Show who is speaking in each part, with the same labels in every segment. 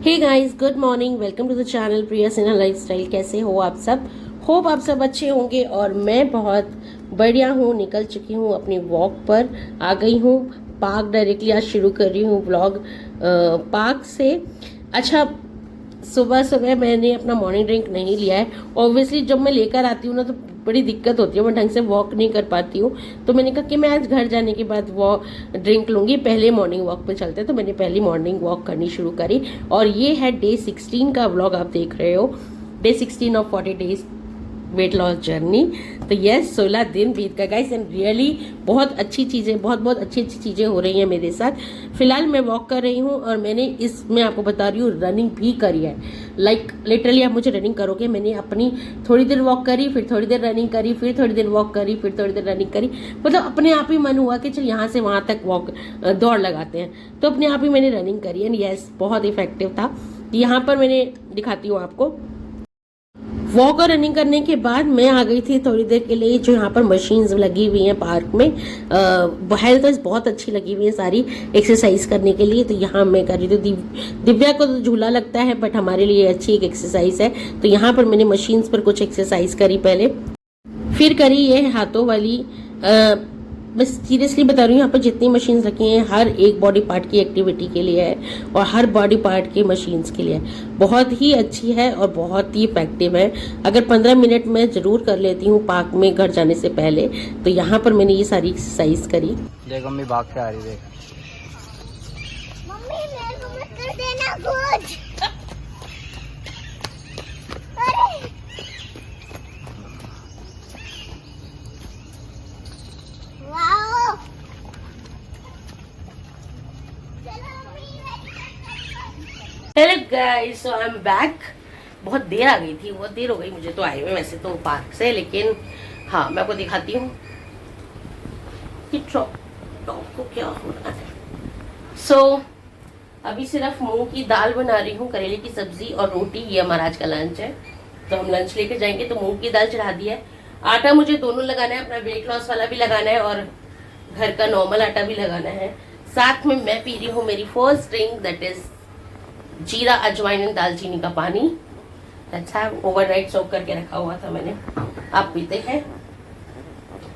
Speaker 1: Hey guys, good morning. Welcome to the channel Priya Sinha lifestyle. कैसे हो आप सब? होप आप सब अच्छे होंगे और मैं बहुत बढ़िया हूँ। निकल चुकी हूँ अपनी वॉक पर, आ गई हूँ पार्क। डायरेक्टली आज शुरू कर रही हूँ व्लॉग पार्क से। अच्छा, सुबह सुबह मैंने अपना मॉर्निंग ड्रिंक नहीं लिया है। ऑब्वियसली जब मैं लेकर आती हूँ ना तो बड़ी दिक्कत होती है, मैं ढंग से वॉक नहीं कर पाती हूँ। तो मैंने कहा कि मैं आज घर जाने के बाद वो ड्रिंक लूँगी, पहले मॉर्निंग वॉक पे चलते हैं। तो मैंने पहली मॉर्निंग वॉक करनी शुरू करी और ये है डे 16 का व्लॉग आप देख रहे हो। Day 16 of 40 days weight loss journey. तो यस, 16 दिन बीत गए गाइस एंड रियली बहुत अच्छी चीज़ें, बहुत अच्छी चीज़ें हो रही हैं मेरे साथ। फिलहाल मैं वॉक कर रही हूँ और मैंने इसमें आपको बता रही हूँ रनिंग भी करी है। लाइक लिटरली आप मुझे रनिंग करोगे, मैंने अपनी थोड़ी देर वॉक करी, फिर थोड़ी देर रनिंग करी, फिर थोड़ी देर वॉक करी, फिर थोड़ी देर रनिंग करी। मतलब अपने आप ही मन हुआ कि चल यहाँ से वहाँ तक दौड़ लगाते हैं, तो अपने आप ही मैंने रनिंग करी एंड यस बहुत इफेक्टिव था। यहाँ पर मैंने दिखाती हूँ आपको। वॉक और रनिंग करने के बाद मैं आ गई थी थोड़ी देर के लिए जो यहाँ पर मशीन्स लगी हुई हैं पार्क में। हेल्थ बहुत अच्छी लगी हुई है सारी एक्सरसाइज करने के लिए। तो यहाँ मैं कर रही थी। दिव्या को तो झूला लगता है बट हमारे लिए अच्छी एक एक्सरसाइज है। तो यहाँ पर मैंने मशीन्स पर कुछ एक्सरसाइज करी पहले, फिर करी ये हाथों वाली। मैं सीरियसली बता रही हूँ, यहाँ पर जितनी मशीन्स रखी हैं हर एक बॉडी पार्ट की एक्टिविटी के लिए है और हर बॉडी पार्ट की मशीन्स के लिए है। बहुत ही अच्छी है और बहुत ही इफेक्टिव है। अगर 15 मिनट में ज़रूर कर लेती हूँ पार्क में घर जाने से पहले। तो यहाँ पर मैंने ये सारी एक्सरसाइज करी।
Speaker 2: देख मम्मी भाग के आ रही, देख
Speaker 3: मम्मी मेरे को मत कर देना कुछ।
Speaker 1: Hello guys, so I am back. बहुत देर आ गई थी, बहुत देर हो गई मुझे तो आए हुए वैसे तो पार्क से, लेकिन हाँ मैं आपको दिखाती हूँ कि टॉप को क्या हो रहा है। सो अभी सिर्फ मूंग की दाल बना रही हूँ, करेले की सब्जी और रोटी। ये हमारा आज का लंच है। तो हम लंच लेके जाएंगे। तो मूंग की दाल चढ़ा दी है। आटा मुझे दोनों लगाना है, अपना वेट लॉस वाला भी लगाना है और घर का नॉर्मल आटा भी लगाना है। साथ में मैं पी रही हूँ मेरी फर्स्ट ड्रिंक, दैट इज जीरा अजवाइन एंड दालचीनी का पानी। अच्छा, ओवरनाइट सोक करके रखा हुआ था मैंने। आप पीते हैं?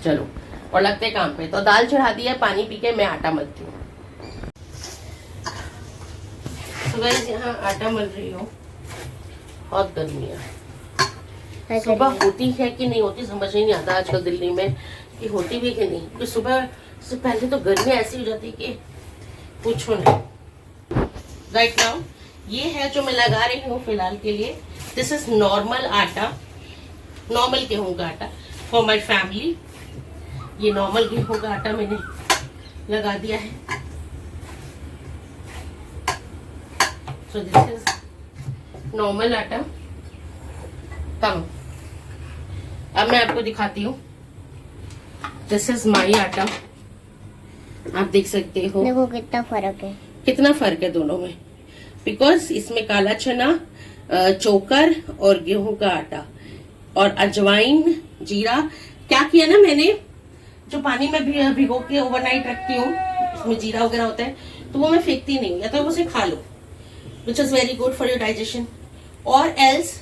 Speaker 1: चलो और लगते हैं काम पे। तो दाल चढ़ा दी है, पानी पी के मैं आटा मलती हूँ। तो गाइस यहाँ आटा मल रही हूँ। बहुत गर्मी है। सुबह होती है कि नहीं होती समझ ही नहीं आता आजकल दिल्ली में, कि होती भी कि नहीं। क्योंकि सुबह से पहले तो गर्मी ऐसी हो जाती है कि पूछो नहीं। राइट नाउ ये है जो मैं लगा रही हूँ फिलहाल के लिए। दिस इज नॉर्मल आटा, नॉर्मल गेहूं का आटा फॉर माई फैमिली। ये नॉर्मल गेहूं का आटा मैंने लगा दिया है। सो दिस इज नॉर्मल आटा। कम अब मैं आपको दिखाती हूँ। दिस इज माई आटा। आप देख सकते हो
Speaker 3: देखो कितना फर्क है,
Speaker 1: कितना फर्क है दोनों में। बिकॉज इसमें काला चना, चोकर और गेहूं का आटा और अजवाइन, जीरा। क्या किया ना मैंने, जो पानी में भी भिगो के ओवरनाइट रखती हूँ, उसमें जीरा वगैरह होता है, तो वो मैं फेंकती नहीं हूँ, या तो उसे खा लो, which is very good for your digestion. और एल्स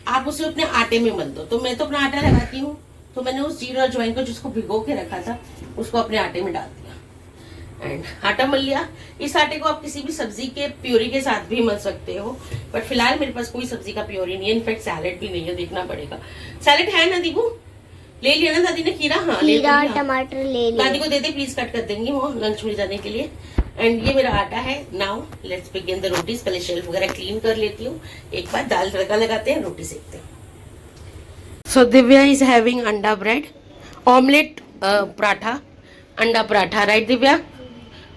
Speaker 1: आप उसे अपने आटे में मल दो। तो मैं तो अपना आटा लगाती हूँ, तो मैंने उस जीरा अजवाइन को जिसको भिगो के रखा था उसको अपने आटे में डाल दिया एंड आटा मल लिया। इस आटे को आप किसी भी सब्जी के प्योरी के साथ भी मल सकते हो, बट फिलहाल मेरे पास कोई सब्जी का प्योरी नहीं है। इनफैक्ट सैलेड भी नहीं है, देखना पड़ेगा। सैलेड है ना दीबू? ले लिया ना दादी ने खीरा? हाँ ले लिया।
Speaker 3: टमाटर ले लिया।
Speaker 1: दादी को दे दे प्लीज, कट कर देंगी वो लंच में जाने के लिए। एंड ये मेरा आटा है। Now let's begin the rotis. पहले शेल्फ वगैरह क्लीन कर लेती हूँ, एक बार दाल तड़का लगाते हैं, रोटी सेकते हैं। सो दिव्या इज हैविंग अंडा ब्रेड, ऑमलेट पराठा, अंडा पराठा। राइट दिव्या?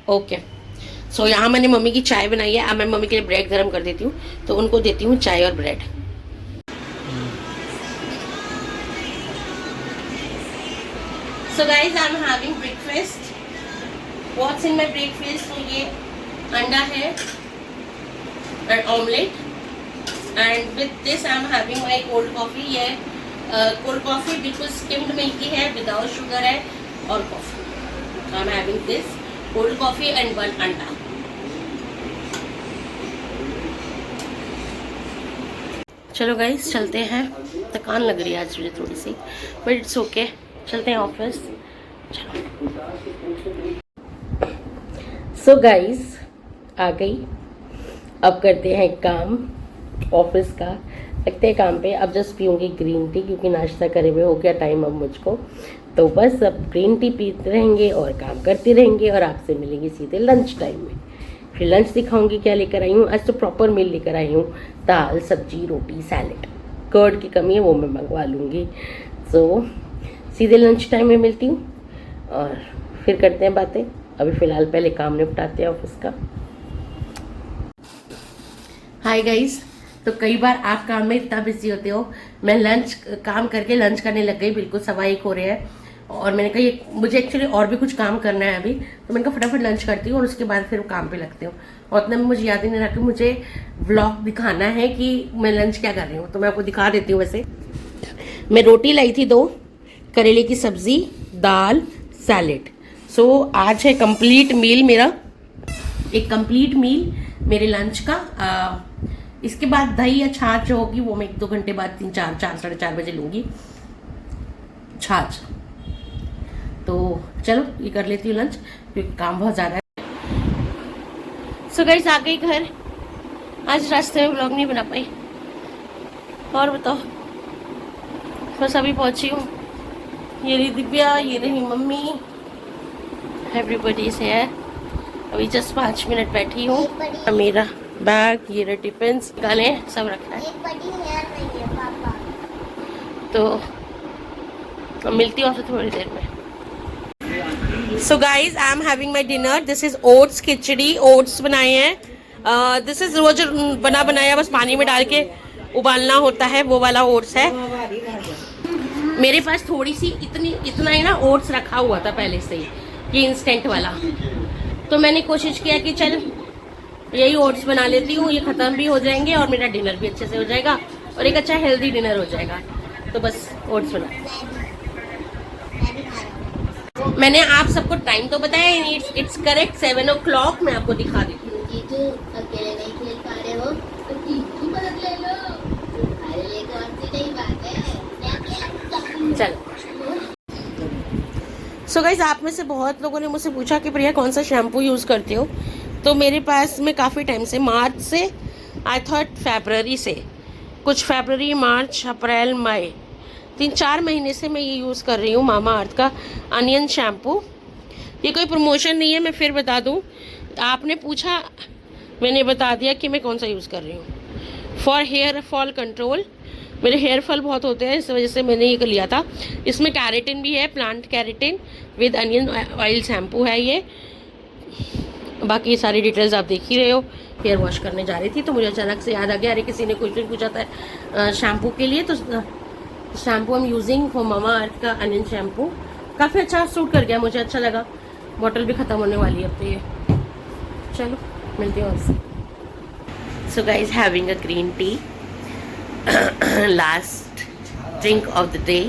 Speaker 1: ओके। सो यहाँ मैंने मम्मी की चाय बनाई है। अब मैं मम्मी के लिए ब्रेड गर्म कर देती हूँ, तो उनको देती हूँ चाय और bread. So guys I am having breakfast. What's in my breakfast? तो ये अंडा है and omelette and with this I am having my cold coffee. ये कोल्ड कॉफी बिल्कुल स्किम्ड मिल्की है, विदाउट शुगर है और coffee. I am having this cold coffee and 1 अंडा। चलो गाइस चलते हैं, थकान लग रही है आज मुझे थोड़ी सी, बट इट्स ओके, चलते हैं ऑफिस। सो गाइस आ गई, अब करते हैं काम ऑफिस का, लगते हैं काम पे। अब जस्ट पीऊँगी ग्रीन टी क्योंकि नाश्ता करे हुए हो गया टाइम अब मुझको, तो बस अब ग्रीन टी पीते रहेंगे और काम करते रहेंगे और आपसे मिलेंगे सीधे लंच टाइम में। फिर लंच दिखाऊंगी क्या लेकर आई हूँ। आज तो प्रॉपर मील लेकर आई हूँ, दाल सब्जी रोटी सैलेड, कर्ड की कमी है वो मैं मंगवा लूँगी। सो सीधे लंच टाइम में मिलती हूँ और फिर करते हैं बातें। अभी फ़िलहाल पहले काम निपटाते हैं ऑफिस का। हाय गाइस, तो कई बार आप काम में इतना बिजी होते हो, मैं लंच काम करके लंच करने लग गई, बिल्कुल 1:15 हो रहे हैं और मैंने कहा ये मुझे एक्चुअली और भी कुछ काम करना है अभी, तो मैंने कहा फटाफट लंच करती हूँ और उसके बाद फिर काम पे लगती हूँ। और उतना में मुझे याद ही नहीं रहा कि मुझे व्लॉग दिखाना है कि मैं लंच क्या कर रही हूँ, तो मैं आपको दिखा देती हूँ। वैसे मैं रोटी लाई थी 2, करेले की सब्जी, दाल, सैलेड। सो आज है कंप्लीट मील मेरा, एक कंप्लीट मील मेरे लंच का। इसके बाद दही या छाछ जो होगी वो मैं 1-2 घंटे बाद 3-4 साढ़े 4 बजे लूँगी छाछ। तो चलो ये कर लेती हूँ लंच क्योंकि काम बहुत ज़्यादा है। सो गाइस आ गई घर, आज रास्ते में व्लॉग नहीं बना पाई। और बताओ, बस अभी पहुँची हूँ। ये रही दिव्या, ये रही मम्मी, एवरीबॉडी इज हियर। अभी जस्ट 5 मिनट बैठी हूँ। मेरा बैग, ये रहे टिफिन निकाले सब रखा है।
Speaker 3: एक बड़ी हेयर नहीं है पापा।
Speaker 1: तो मिलती हूँ आपसे थोड़ी देर में। So guys I am having my dinner. This is oats khichdi, oats बनाए हैं। दिस इज रोज बना बनाया, बस पानी में डाल के उबालना होता है, वो वाला ओट्स है। मेरे पास थोड़ी सी इतना ही ना ओट्स रखा हुआ था पहले से ही, ये इंस्टेंट वाला, तो मैंने कोशिश किया कि चल यही ओट्स बना लेती हूँ, ये खत्म भी हो जाएंगे और मेरा डिनर भी अच्छे से हो जाएगा और एक अच्छा हेल्दी डिनर हो जाएगा। तो बस ओट्स बना। मैंने आप सबको टाइम तो बताया, इट्स करेक्ट 7 o'clock। मैं आपको दिखा देती हूँ।
Speaker 3: अकेले नहीं खेल पा रहे हो तो की मदद ले लो। अरे ये कौन सी नई बात है।
Speaker 1: चलो सो गाइस, आप में से बहुत लोगों ने मुझसे पूछा कि प्रिया कौन सा शैम्पू यूज़ करती हो। तो मेरे पास में काफ़ी टाइम से, मार्च से, आई थॉट फरवरी से, कुछ फरवरी, मार्च, अप्रैल, मई, 3-4 महीने से मैं ये यूज़ कर रही हूँ मामा अर्थ का अनियन शैम्पू। ये कोई प्रमोशन नहीं है, मैं फिर बता दूँ, आपने पूछा मैंने बता दिया कि मैं कौन सा यूज़ कर रही हूँ। फॉर हेयर फॉल कंट्रोल, मेरे हेयर फॉल बहुत होते हैं, इस वजह से मैंने ये लिया था। इसमें कैरेटिन भी है, plant keratin with onion oil shampoo है ये। बाकी सारी डिटेल्स आप देख ही रहे हो। हेयर वॉश करने जा रही थी तो मुझे अचानक से याद आ गया, अरे किसी ने क्वेश्चन पूछा था शैम्पू के लिए, तो shampoo I am using for Mamaearth का अनियन शैम्पू। काफ़ी अच्छा सूट कर गया, मुझे अच्छा लगा। बॉटल भी ख़त्म होने वाली है अब तो ये। चलो मिलते हैं आपसे। So guys having a green tea, last drink of the day.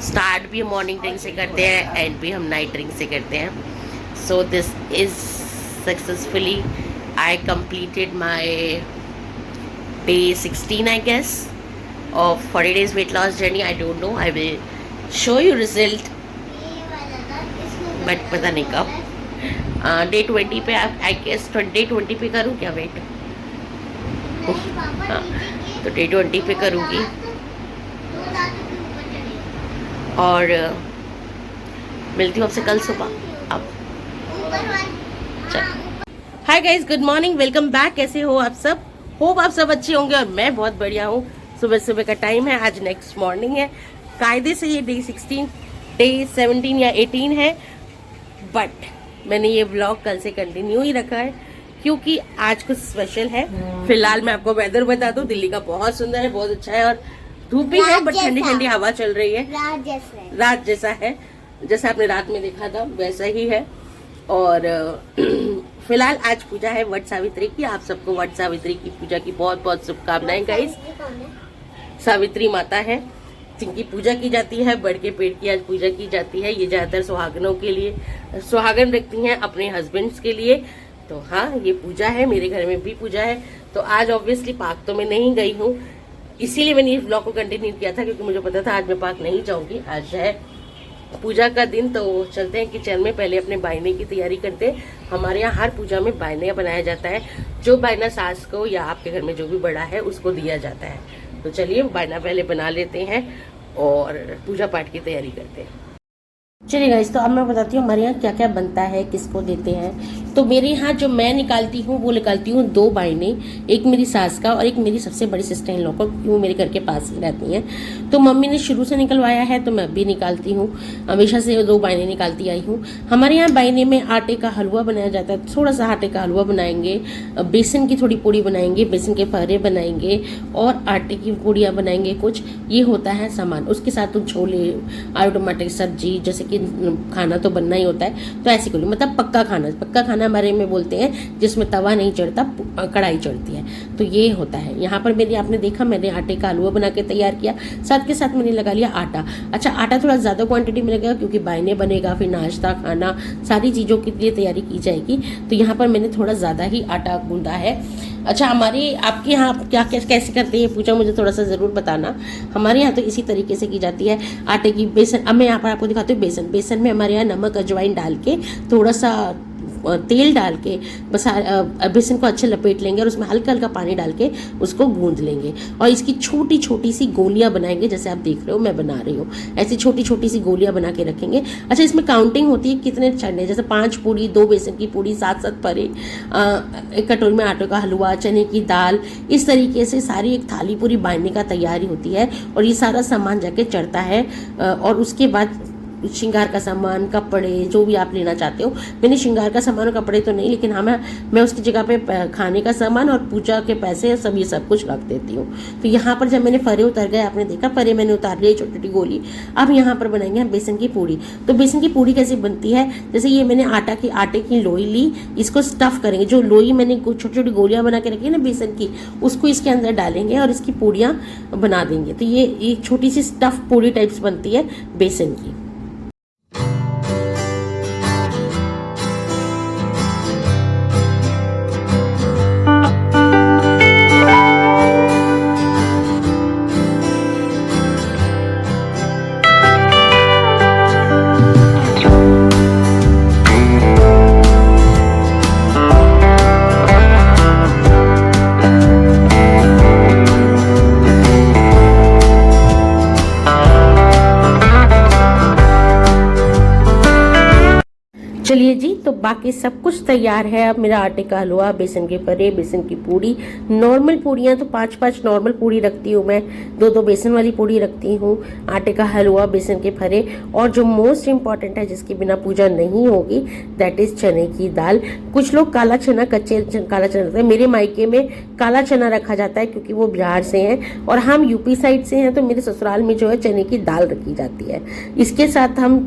Speaker 1: Start भी हम मॉर्निंग ड्रिंक से करते हैं, एंड भी हम नाइट ड्रिंक से करते हैं। So this is successfully I completed my day 16 I guess of 40 days weight loss journey. I don't know, I will show you result, but पता नहीं कब। डे 20 पे आई गेस डे 20 पे करूँ क्या वेट? हाँ, तो डे 20 पे करूँगी और मिलती हूँ आपसे कल सुबह। अब hi guys, good morning, welcome back. कैसे हो आप सब? होप आप सब अच्छे होंगे और मैं बहुत बढ़िया हूँ। सुबह सुबह का टाइम है, आज नेक्स्ट मॉर्निंग है। कायदे से ये डे 16, डे 17 या 18 है, बट मैंने ये व्लॉग कल से कंटिन्यू ही रखा है क्योंकि आज कुछ स्पेशल है। फिलहाल मैं आपको वेदर बता दूं, दिल्ली का बहुत सुंदर है, बहुत अच्छा है और धूप भी है, बट ठंडी ठंडी हवा चल रही है। रात जैसा है, जैसा आपने रात में देखा था वैसा ही है। और फिलहाल आज पूजा है वट सावित्री की। आप सबको वट सावित्री की पूजा की बहुत बहुत शुभकामनाएं गाइस। सावित्री माता है जिनकी पूजा की जाती है, बढ़ के पेट की आज पूजा की जाती है। ये ज्यादातर सुहागनों के लिए, सुहागन रखती हैं अपने हस्बैंड्स के लिए। तो हाँ, ये पूजा है, मेरे घर में भी पूजा है। तो आज ऑब्वियसली पार्क तो मैं नहीं गई हूँ, इसीलिए मैंने इस ब्लॉग को कंटिन्यू किया था, क्योंकि मुझे पता था आज मैं पार्क नहीं जाऊंगी। आज है पूजा का दिन, तो चलते हैं किचन में, पहले अपने बायने की तैयारी करते हैं। हमारे यहाँ हर पूजा में बायना बनाया जाता है, जो बायना सास को या आपके घर में जो भी बड़ा है उसको दिया जाता है। तो चलिए बायना पहले बना लेते हैं और पूजा पाठ की तैयारी करते हैं। चलिए गाइस, तो अब मैं बताती हूँ हमारे यहाँ क्या क्या बनता है, किसको देते हैं। तो मेरे यहाँ जो मैं निकालती हूँ वो निकालती हूँ 2 बायने, एक मेरी सास का और एक मेरी सबसे बड़ी सिस्टर इन लोग का, क्योंकि वो मेरे घर के पास ही रहती हैं। तो मम्मी ने शुरू से निकलवाया है तो मैं भी निकालती हूँ, हमेशा से 2 बायने निकालती आई हूँ। हमारे यहाँ बायने में आटे का हलवा बनाया जाता है, थोड़ा सा आटे का हलवा बनाएंगे, बेसन की थोड़ी पूड़ी बनाएंगे, बेसन के फहरे बनाएंगे और आटे की पूड़ियाँ बनाएंगे कुछ, ये होता है सामान। उसके साथ तो छोले, आलू टमाटर की सब्जी, जैसे कि खाना तो बनना ही होता है, तो ऐसे करो, मतलब पक्का खाना हमारे में बोलते हैं, जिसमें तवा नहीं चढ़ता, कढ़ाई चढ़ती है, तो ये होता है। यहाँ पर मेरे आपने देखा मैंने आटे का हलवा बना के तैयार किया, साथ के साथ मैंने लगा लिया आटा। अच्छा, आटा थोड़ा ज़्यादा क्वांटिटी में लगेगा क्योंकि बायने बनेगा, फिर नाश्ता खाना सारी चीज़ों के लिए तैयारी की जाएगी, तो यहाँ पर मैंने थोड़ा ज़्यादा ही आटा गूंदा है। अच्छा, हमारे आपके यहाँ क्या कैसे करते हैं पूजा, मुझे थोड़ा सा ज़रूर बताना। हमारे यहाँ तो इसी तरीके से की जाती है। आटे की बेसन, अब मैं यहाँ पर आपको दिखाती हूँ बेसन में हमारे यहाँ नमक अजवाइन डाल के, थोड़ा सा तेल डाल के बस बेसन को अच्छे लपेट लेंगे और उसमें हल्का हल्का पानी डाल के उसको गूंद लेंगे और इसकी छोटी छोटी सी गोलियां बनाएंगे, जैसे आप देख रहे हो मैं बना रही हूँ, ऐसी छोटी छोटी सी गोलियां बना के रखेंगे। अच्छा, इसमें काउंटिंग होती है कितने चने, जैसे 5 पूड़ी, 2 बेसन की पूड़ी, 7 परे, एक कटोरी में आटे का हलवा, चने की दाल, इस तरीके से सारी एक थाली पूरी बांधने का तैयारी होती है और ये सारा सामान जाके चढ़ता है। और उसके बाद श्रृंगार का सामान, कपड़े, जो भी आप लेना चाहते हो। मैंने श्रृंगार का सामान और कपड़े तो नहीं, लेकिन हाँ मैं उसकी जगह पे खाने का सामान और पूजा के पैसे सब ये सब कुछ रख देती हूँ। तो यहाँ पर जब मैंने फरे उतर गए, आपने देखा फरे मैंने उतार लिए, छोटी छोटी गोली। अब यहाँ पर बनाएंगे हम बेसन की पूड़ी। तो बेसन की पूड़ी कैसे बनती है, जैसे ये मैंने आटे की लोई ली, इसको स्टफ करेंगे, जो लोई मैंने छोटी छोटी गोलियाँ बना के रखी है ना बेसन की, उसको इसके अंदर डालेंगे और इसकी पूड़ियाँ बना देंगे। तो ये एक छोटी सी स्टफ पूड़ी टाइप्स बनती है बेसन की। चलिए जी, तो बाकी सब कुछ तैयार है। अब मेरा आटे का हलवा, बेसन के परे, बेसन की पूड़ी, नॉर्मल पूड़ियाँ तो 5 नॉर्मल पूड़ी रखती हूँ मैं, 2 बेसन वाली पूड़ी रखती हूँ, आटे का हलवा, बेसन के फरे, और जो मोस्ट इम्पॉर्टेंट है जिसके बिना पूजा नहीं होगी, दैट इज चने की दाल। कुछ लोग काला चना, काला चना रखते हैं, मेरे मायके में काला चना रखा जाता है क्योंकि वो बिहार से हैं और हम यूपी साइड से हैं, तो मेरे ससुराल में जो है चने की दाल रखी जाती है। इसके साथ हम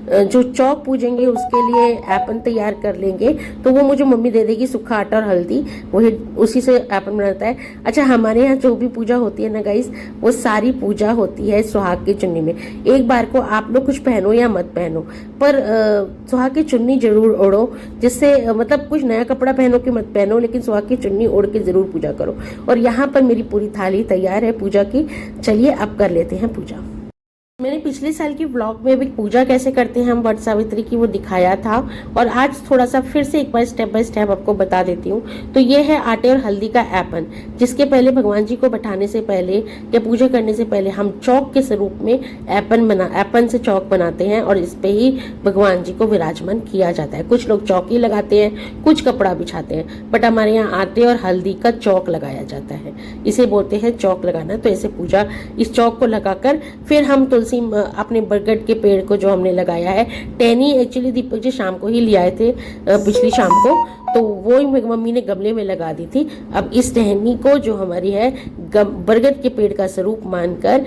Speaker 1: जो चौक पूजेंगे उसके लिए ऐपन तैयार कर लेंगे, तो वो मुझे मम्मी दे देगी, सूखा आटा और हल्दी, वही उसी से ऐपन बनाता है। अच्छा, हमारे यहाँ जो भी पूजा होती है ना गाइस, वो सारी पूजा होती है सुहाग की चुन्नी में। एक बार को आप लोग कुछ पहनो या मत पहनो, पर सुहाग की चुन्नी जरूर ओढ़ो, जिससे मतलब कुछ नया कपड़ा पहनो कि मत पहनो, लेकिन सुहाग की चुन्नी ओढ़ के जरूर पूजा करो। और यहाँ पर मेरी पूरी थाली तैयार है पूजा की। चलिए अब कर लेते हैं पूजा। मैंने पिछले साल की व्लॉग में भी पूजा कैसे करते हैं हम वट सावित्री की वो दिखाया था, और आज थोड़ा सा फिर से एक बार स्टेप बाय स्टेप आपको बता देती हूँ। तो ये है आटे और हल्दी का ऐपन, जिसके पहले भगवान जी को बैठाने से पहले या पूजा करने से पहले हम चौक के स्वरूप में ऐपन से चौक बनाते हैं और इस पे ही भगवान जी को विराजमान किया जाता है। कुछ लोग चौकी लगाते हैं, कुछ कपड़ा बिछाते हैं, बट हमारे यहाँ आटे और हल्दी का चौक लगाया जाता है, इसे बोलते हैं चौक लगाना। तो ऐसे पूजा, इस चौक को लगाकर फिर हम अपने बरगद के पेड़ को जो हमने लगाया है, टहनी एक्चुअली दीपक जी शाम को ही ले आए थे पिछली शाम को, तो वो ही मम्मी ने गमले में लगा दी थी। अब इस टहनी को जो हमारी है बरगद के पेड़ का स्वरूप मानकर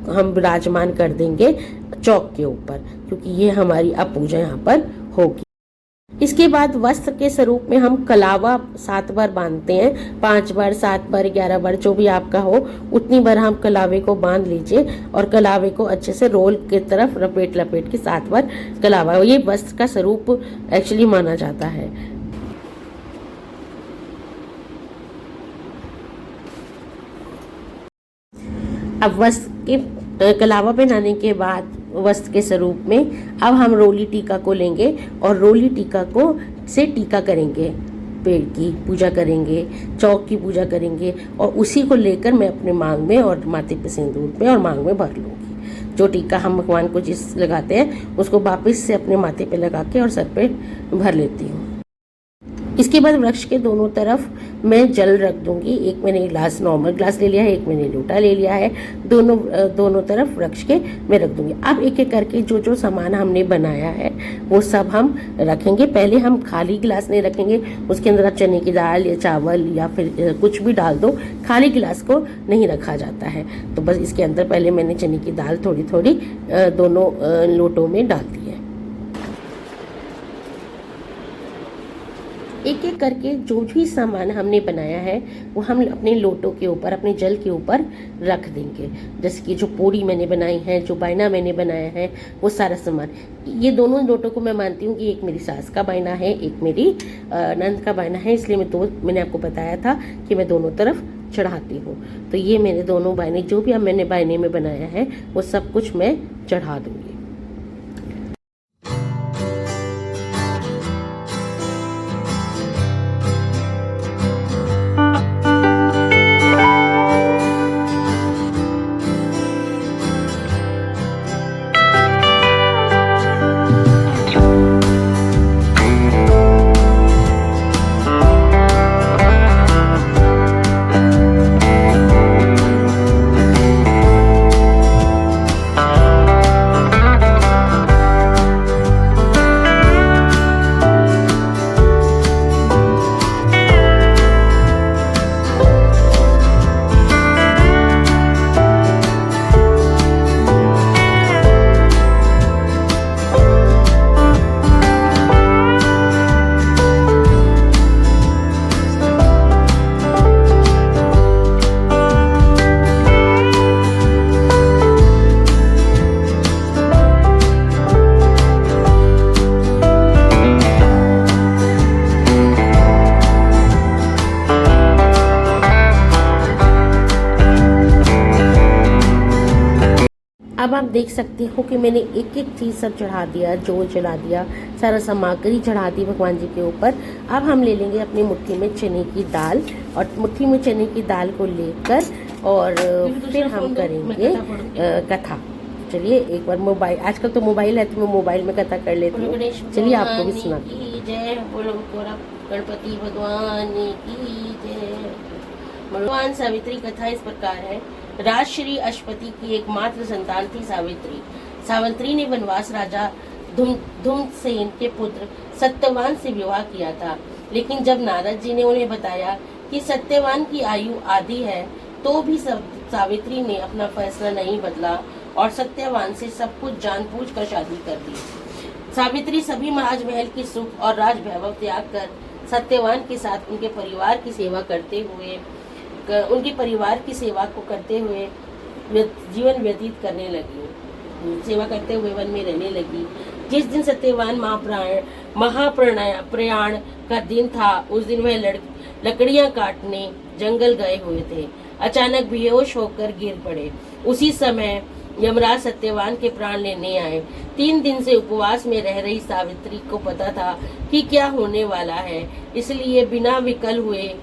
Speaker 1: हम विराजमान कर देंगे चौक के ऊपर, क्योंकि ये हमारी अब पूजा यहाँ पर होगी। इसके बाद वस्त्र के स्वरूप में हम कलावा 7 बार बांधते हैं, 5 बार, 7 बार, 11 बार, जो भी आपका हो उतनी बार हम कलावे को बांध लीजिए और कलावे को अच्छे से रोल की तरफ लपेट के 7 बार कलावा, ये वस्त्र का स्वरूप एक्चुअली माना जाता है। अब वस्त्र के कलावा पहनाने के बाद वस्त्र के स्वरूप में अब हम रोली टीका को लेंगे और रोली टीका को से टीका करेंगे, पेड़ की पूजा करेंगे, चौक की पूजा करेंगे और उसी को लेकर मैं अपने मांग में और माथे पे सिंदूर पे और मांग में भर लूँगी। जो टीका हम भगवान को जिस लगाते हैं उसको वापस से अपने माथे पे लगा के और सर पे भर लेती हूँ। इसके बाद वृक्ष के दोनों तरफ मैं जल रख दूंगी। एक मैंने गिलास, नॉर्मल ग्लास ले लिया है, एक मैंने लोटा ले लिया है। दोनों तरफ वृक्ष के मैं रख दूंगी। अब एक एक करके जो जो सामान हमने बनाया है वो सब हम रखेंगे। पहले हम खाली गिलास नहीं रखेंगे, उसके अंदर आप चने की दाल या चावल या फिर कुछ भी डाल दो। खाली गिलास को नहीं रखा जाता है। तो बस इसके अंदर पहले मैंने चने की दाल थोड़ी थोड़ी दोनों लोटों में डाल दी है। एक एक करके जो भी सामान हमने बनाया है वो हम अपने लोटों के ऊपर, अपने जल के ऊपर रख देंगे। जैसे कि जो पूड़ी मैंने बनाई है, जो बायना मैंने बनाया है, वो सारा सामान। ये दोनों लोटों को मैं मानती हूँ कि एक मेरी सास का बायना है, एक मेरी नंद का बायना है, इसलिए मैंने आपको बताया था कि मैं दोनों तरफ चढ़ाती हूँ। तो ये मैंने दोनों बायने, जो भी अब मैंने बायने में बनाया है वो सब कुछ मैं चढ़ा दूँगी। अब आप देख सकते हो कि मैंने एक एक चीज़ सब चढ़ा दिया, जो चढ़ा दिया, सारा सामग्री चढ़ा दी भगवान जी के ऊपर। अब हम ले लेंगे अपनी मुट्ठी में चने की दाल और मुट्ठी में चने की दाल को लेकर और फिर हम करेंगे कथा। चलिए एक बार मोबाइल, आजकल तो मोबाइल है तो मैं मोबाइल में कथा कर लेती हूँ। चलिए आपको भी सुनाती हूँ। जय बोलो गणपति भगवान की जय। भगवान सावित्री कथा इस प्रकार है। राजश्री अश्वति की एकमात्र संतान थी सावित्री। सावित्री ने वनवास राजा धूम्रसेन के पुत्र सत्यवान से विवाह किया था, लेकिन जब नारद जी ने उन्हें बताया कि सत्यवान की आयु आधी है तो भी सावित्री ने अपना फैसला नहीं बदला और सत्यवान से सब कुछ जानबूझ कर शादी कर दी। सावित्री सभी राजमहल की सुख और राज वैभव त्याग कर सत्यवान के साथ उनके परिवार की सेवा करते हुए जीवन व्यतीत करने लगी, सेवा करते हुए वन में रहने लगी। जिस दिन सत्यवान महाप्रयाण का दिन था, उस दिन वह लकड़ियां काटने जंगल गए हुए थे। अचानक बेहोश होकर गिर पड़े। उसी समय यमराज सत्यवान के प्राण लेने आए। 3 दिन से उपवास में रह रही सावित्री को पता था कि क्या होने वाला है, इसलिए बिना विकल हुए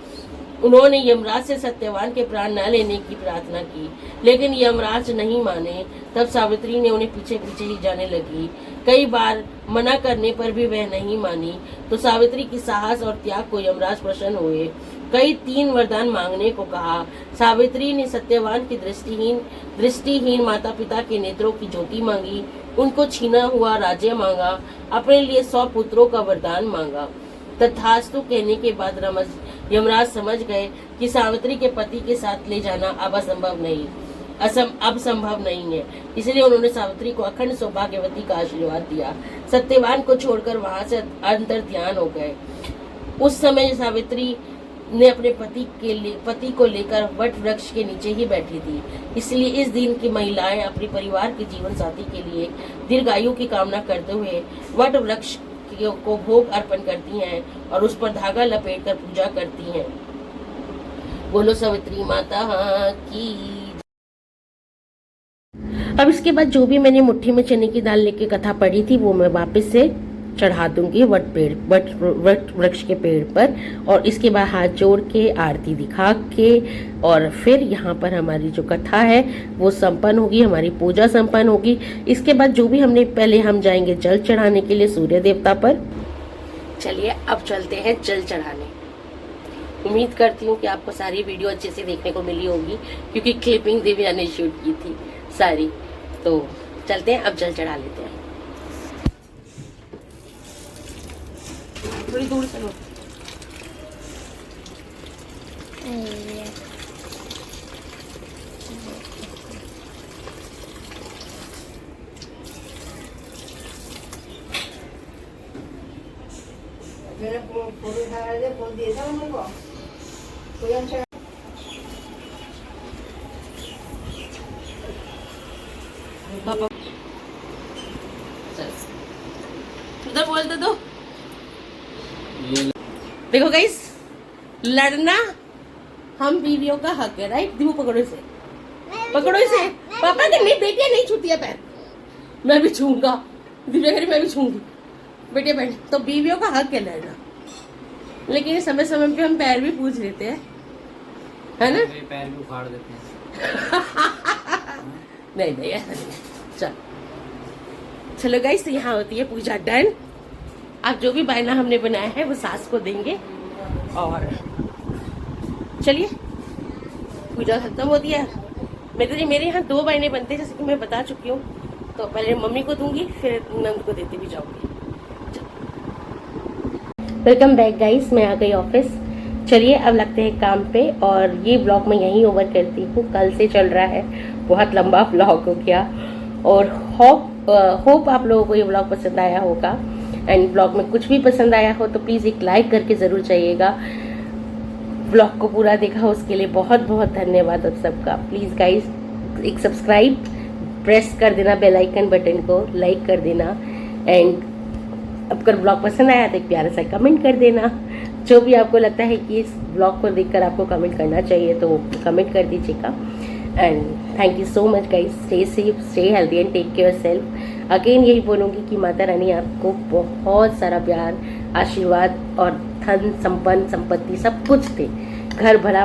Speaker 1: उन्होंने यमराज से सत्यवान के प्राण न लेने की प्रार्थना की, लेकिन यमराज नहीं माने। तब सावित्री ने उन्हें पीछे पीछे ही जाने लगी। कई बार मना करने पर भी वह नहीं मानी, तो सावित्री की साहस और त्याग को यमराज प्रसन्न हुए। कई 3 वरदान मांगने को कहा। सावित्री ने सत्यवान की दृष्टिहीन माता पिता के नेत्रों की ज्योति मांगी, उनको छीना हुआ राज्य मांगा, अपने लिए 100 पुत्रों का वरदान मांगा। तथास्तु कहने के बाद यमराज समझ गए कि सावित्री के पति के साथ ले जाना अब संभव नहीं है, इसलिए उन्होंने सावित्री को अखंड सौभाग्यवती का आशीर्वाद दिया। सत्यवान को छोड़कर वहां से अंतर ध्यान हो गए। उस समय सावित्री ने अपने पति को लेकर वट वृक्ष के नीचे ही बैठी थी। इसलिए इस दिन की महिलाएं अपने परिवार के जीवन साथी के लिए दीर्घायु की कामना करते हुए वट वृक्ष को भोग अर्पण करती हैं और उस पर धागा लपेटकर पूजा करती हैं। बोलो सावित्री माता की। अब इसके बाद जो भी मैंने मुट्ठी में चने की दाल लेके कथा पढ़ी थी वो मैं वापस से चढ़ा दूंगी वट वृक्ष के पेड़ पर। और इसके बाद हाथ जोड़ के आरती दिखा के और फिर यहाँ पर हमारी जो कथा है वो संपन्न होगी, हमारी पूजा संपन्न होगी। इसके बाद जो भी हमने पहले हम जाएंगे जल चढ़ाने के लिए सूर्य देवता पर। चलिए अब चलते हैं जल चढ़ाने। उम्मीद करती हूँ कि आपको सारी वीडियो अच्छे से देखने को मिली होगी क्योंकि क्लिपिंग दिव्या ने शूट की थी सारी। तो चलते हैं अब जल चढ़ा लेते हैं। थोड़ी दूर से लो।
Speaker 4: मैंने फोटो उठा फोन दिया था मेरे को कोई हम
Speaker 1: उधर बोल दे दो। देखो गाइस, लड़ना हम बीवियों का हक है, राइट? दिवो पकड़ो इसे, पकड़ो इसे। पापा के नहीं, बेटियां नहीं छूती है पैर। मैं भी छूंगा, दिव्या कह रही मैं भी छूंगी। बेटे बैठ, तो बीवियों का हक है लड़ना, लेकिन समय समय पे हम पैर भी पूछ लेते हैं, है ना?
Speaker 2: पैर भी उखाड़ देते हैं।
Speaker 1: नहीं नहीं ऐसा नहीं। चलो गाइस, यहाँ होती है पूजा डन। अब जो भी बायना हमने बनाया है वो सास को देंगे और चलिए पूजा खत्म होती है। मेरे यहाँ 2 बायने बनते हैं जैसे कि मैं बता चुकी हूँ। तो पहले मम्मी को दूंगी फिर नंद को देते भी जाऊंगी। वेलकम बैक गाइस, मैं आ गई ऑफिस। चलिए अब लगते हैं काम पे और ये ब्लॉग मैं यहीं ओवर करती हूँ। कल से चल रहा है, बहुत लंबा ब्लॉग हो गया और होप आप लोगों को ये ब्लॉग पसंद आया होगा। एंड ब्लॉग में कुछ भी पसंद आया हो तो प्लीज़ एक लाइक करके ज़रूर जाइएगा। ब्लॉग को पूरा देखा उसके लिए बहुत बहुत धन्यवाद आप सबका। प्लीज़ गाइस एक सब्सक्राइब प्रेस कर देना, बेल आइकन बटन को लाइक कर देना। एंड अगर ब्लॉग पसंद आया तो एक प्यारा सा कमेंट कर देना। जो भी आपको लगता है कि इस ब्लॉग को देखकर आपको कमेंट करना चाहिए तो कमेंट कर दीजिएगा। And thank you so much guys. Stay safe, stay healthy and take care self. Again यही बोलूँगी कि माता रानी आपको बहुत सारा प्यार, आशीर्वाद और धन संपन्न संपत्ति सब कुछ दे। घर भरा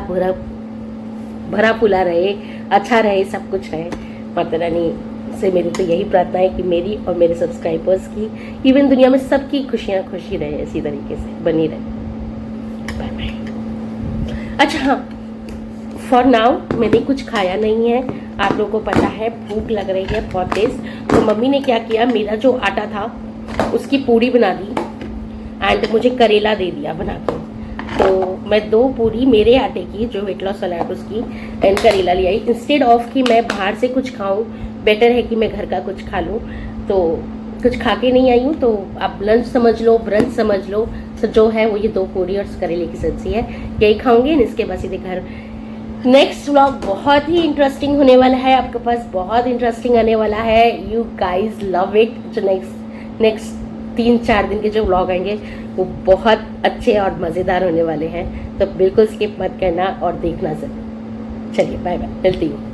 Speaker 1: फूला रहे, अच्छा रहे, सब कुछ रहे। माता रानी से मेरी तो यही प्रार्थना है कि मेरी और मेरे सब्सक्राइबर्स की, इवन दुनिया में सबकी खुशियाँ खुशी रहे, इसी तरीके से बनी रहे। Bye bye. अच्छा हाँ, फॉर नाउ मैंने कुछ खाया नहीं है। आप लोगों को पता है भूख लग रही है बहुत तेज। तो मम्मी ने क्या किया, मेरा जो आटा था उसकी पूड़ी बना दी एंड मुझे करेला दे दिया बना के। तो मैं 2 पूड़ी मेरे आटे की जो वेट लॉस वाला है उसकी एंड करेला ले आई। इंस्टेड ऑफ कि मैं बाहर से कुछ खाऊं, बेटर है कि मैं घर का कुछ खा लूँ। तो कुछ खा के नहीं आई हूँ, तो आप लंच समझ लो, ब्रंच समझ लो। तो जो है वो ये 2 पूड़ी और करेले की सब्जी है, यही खाऊंगी। इसके बाद सीधे घर। नेक्स्ट व्लॉग बहुत ही इंटरेस्टिंग होने वाला है, आपके पास बहुत इंटरेस्टिंग आने वाला है। You guys love it. जो नेक्स्ट 3-4 दिन के जो व्लॉग आएंगे वो बहुत अच्छे और मज़ेदार होने वाले हैं, तो बिल्कुल स्किप मत करना और देखना ज़रूर। चलिए बाय बाय, मिलती हूँ।